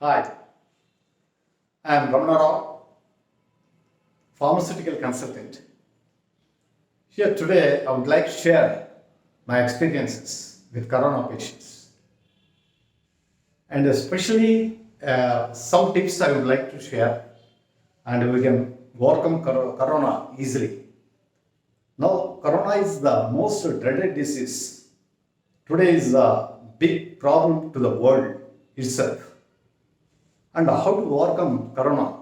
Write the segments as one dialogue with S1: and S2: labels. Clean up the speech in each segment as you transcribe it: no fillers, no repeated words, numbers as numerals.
S1: Hi, I am Ramana Rao, pharmaceutical consultant. Here today, I would like to share my experiences with corona patients and especially some tips I would like to share and we can overcome corona easily. Now, corona is the most dreaded disease. Today is a big problem to the world itself. And how to overcome corona?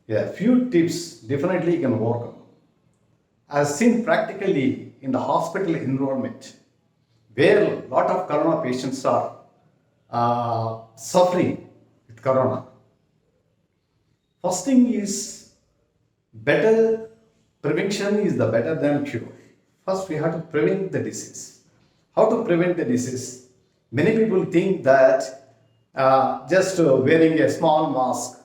S1: Yeah, few tips definitely you can overcome. I've seen practically in the hospital environment where a lot of corona patients are suffering with corona. First thing is better prevention is the better than cure. First, we have to prevent the disease. How to prevent the disease? Many people think that just wearing a small mask,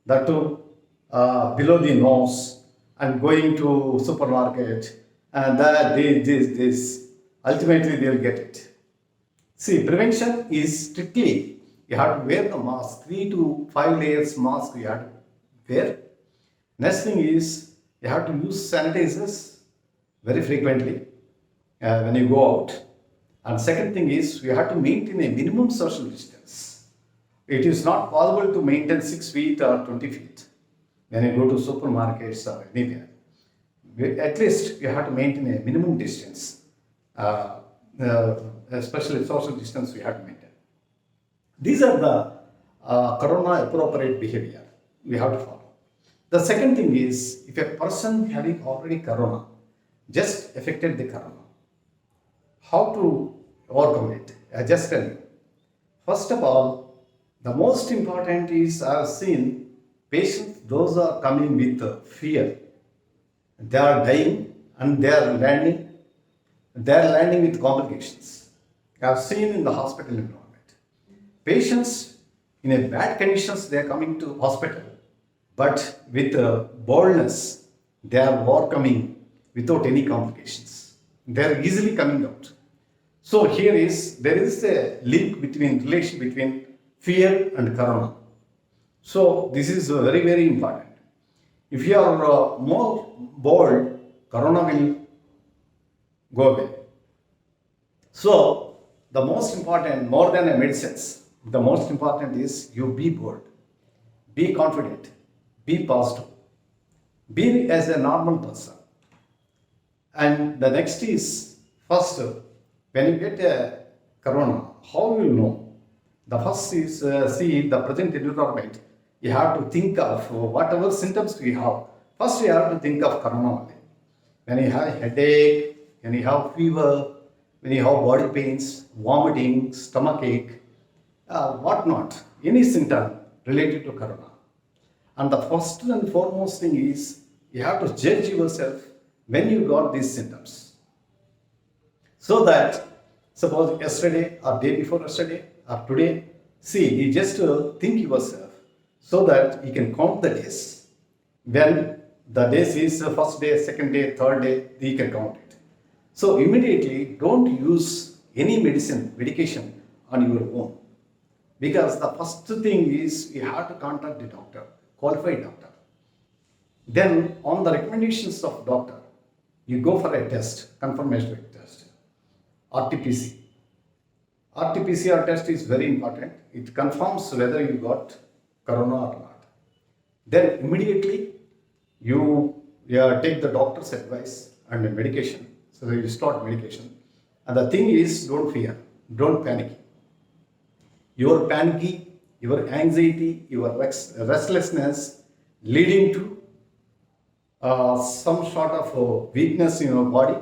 S1: that too below the nose, and going to supermarket, and that this ultimately they will get it. See, prevention is strictly you have to wear the mask, 3 to 5 layers mask you have to wear. Next thing is you have to use sanitizers very frequently when you go out. And second thing is you have to maintain a minimum social distance. It is not possible to maintain 6 feet or 20 feet when you go to supermarkets or anywhere. At least you have to maintain a minimum distance, especially social distance we have to maintain. These are the corona appropriate behavior we have to follow. The second thing is if a person having already corona just affected the corona, how to overcome it? I just tell you. First of all, the most important is I have seen patients, those are coming with fear. They are dying and they are landing with complications. I have seen in the hospital environment. Patients in a bad conditions, they are coming to hospital, but with boldness, they are overcoming without any complications. They are easily coming out. So there is a relation between fear and corona. So this is very very important. If you are more bold, corona will go away. So the most important, more than a medicines, the most important is you be bold, be confident, be positive, be as a normal person. And the next is first, when you get a corona, how you know? The first is see the present environment. You have to think of whatever symptoms we have. First, you have to think of corona only. When you have headache, when you have fever, when you have body pains, vomiting, stomach ache, whatnot, any symptom related to corona. And the first and foremost thing is you have to judge yourself when you got these symptoms. So that suppose yesterday or day before yesterday or today, see, you just think yourself so that you can count the days. When the days is first day, second day, third day, you can count it. So immediately don't use any medication on your own. Because the first thing is you have to contact the doctor, qualified doctor. Then on the recommendations of doctor, you go for a test, confirmatory test, RT-PCR. RT-PCR test is very important. It confirms whether you got corona or not. Then immediately you take the doctor's advice and the medication. So you start medication. And the thing is, don't fear, don't panic. Your panicky, your anxiety, your restlessness leading to some sort of weakness in your body,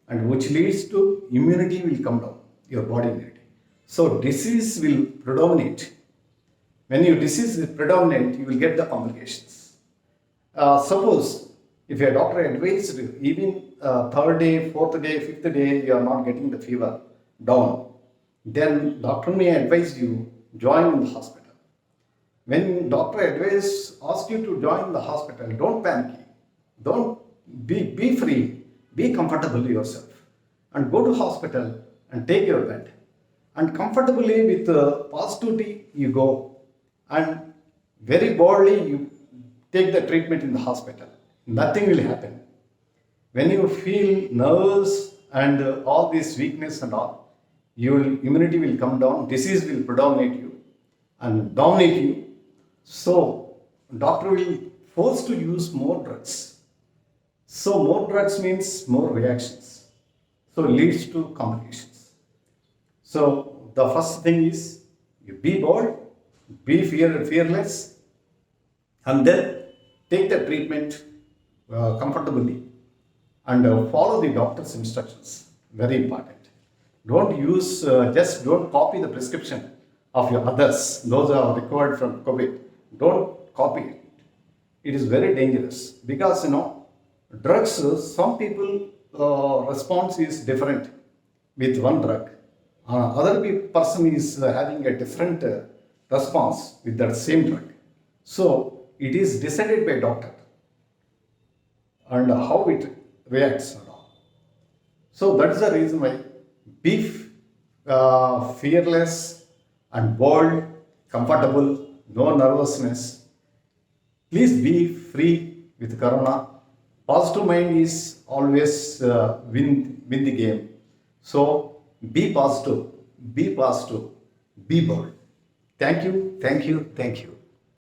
S1: and which leads to immunity will come down, your body immunity. So disease will predominate. When your disease is predominant, you will get the complications. Suppose if a doctor advised you, even third day, fourth day, fifth day, you are not getting the fever down, then doctor may advise you join in the hospital. When doctor asks you to join the hospital, don't panic. Don't be free, be comfortable yourself, and go to hospital and take your bed. And comfortably with positivity you go and very boldly you take the treatment in the hospital. Nothing will happen. When you feel nerves and all this weakness and all, your immunity will come down, disease will predominate you and dominate you. So doctor will force to use more drugs. So more drugs means more reactions. So leads to complications. So the first thing is you be bold, be fearless, and then take the treatment comfortably and follow the doctor's instructions. Very important. Don't use, just don't copy the prescription of your others. Those are required from COVID. Don't copy it. It is very dangerous because drugs. Some people response is different with one drug. Other person is having a different response with that same drug. So it is decided by doctor and how it reacts and all. So that is the reason why be fearless and bold, comfortable, no nervousness. Please be free with corona. Positive mind is always win the game. So be positive, be bold. Thank you, thank you, thank you.